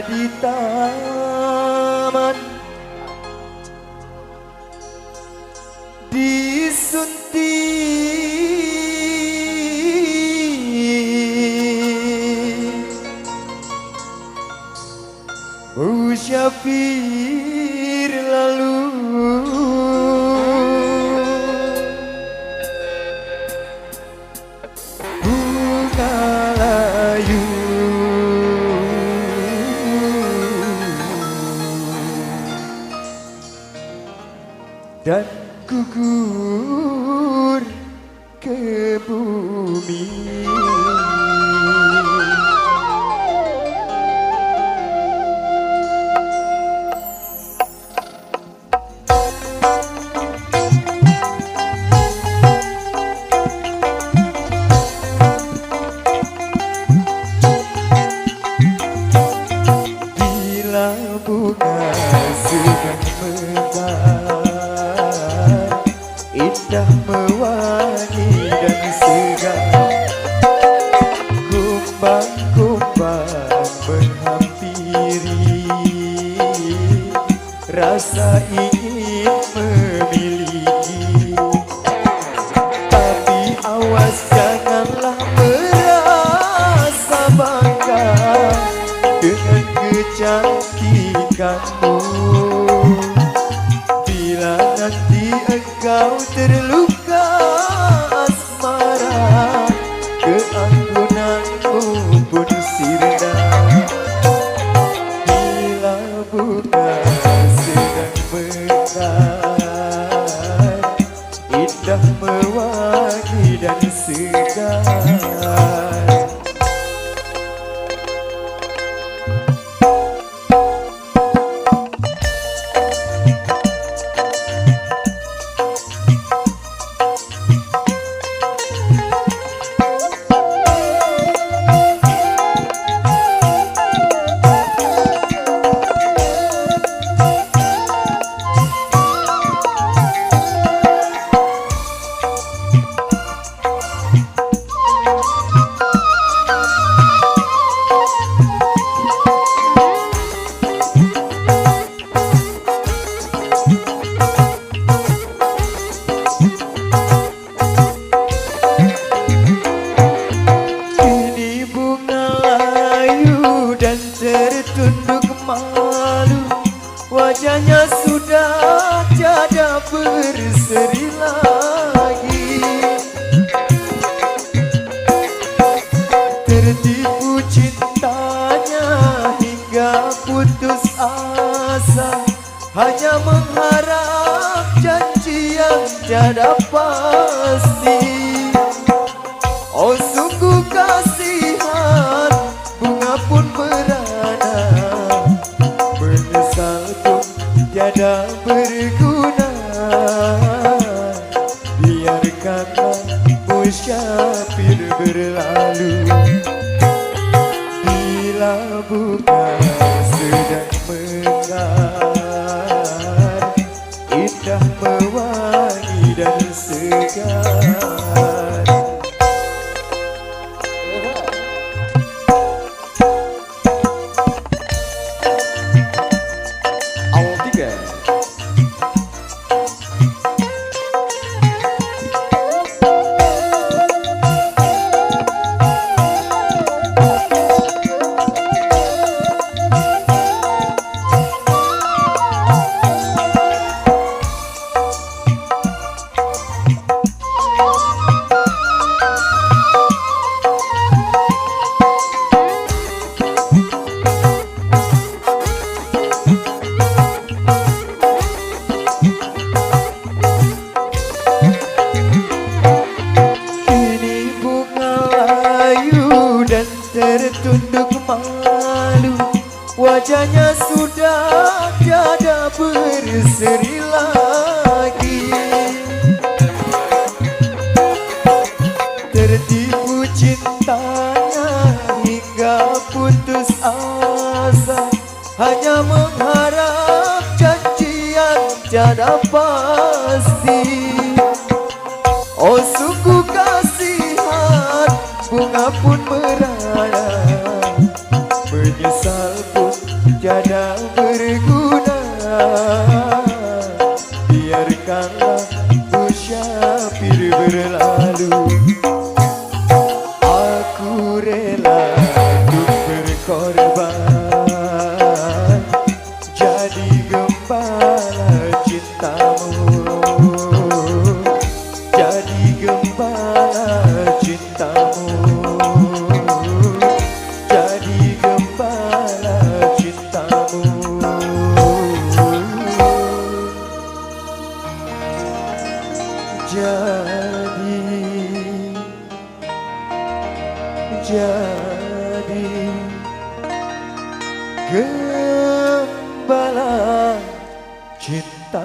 di taman, disuntik musyafir lalu bunga layu dan gugur ke bumi. Bila bunga sedang mekar, indah mewangi dan segar, kumbang-kumbang menghampiri, rasa ingin memiliki. Tapi awas janganlah merasa bangga dengan kecantikanmu. Bila nanti engkau terluka asmara, keanggunanmu pun sirna. Bila bunga sedang mekar, indah mewangi dan segar. Tertunduk malu, wajahnya sudah tiada berseri lagi. Tertipu cintanya hingga putus asa, hanya mengharap janji yang tiada pasti. Oh sungguh kasihan, bunga pun merana, menyesal pun tiada berguna. Biarkanlah musyafir berlalu. Bila bunga sedang mekar, indah mewangi dan segar. Tertunduk malu, wajahnya sudah tiada berseri lagi. Tertipu cintanya hingga putus asa, hanya mengharap janji yang tiada pasti. Oh sungguh kasihan, bunga pun merana, menyesal pun jadi gembala cinta.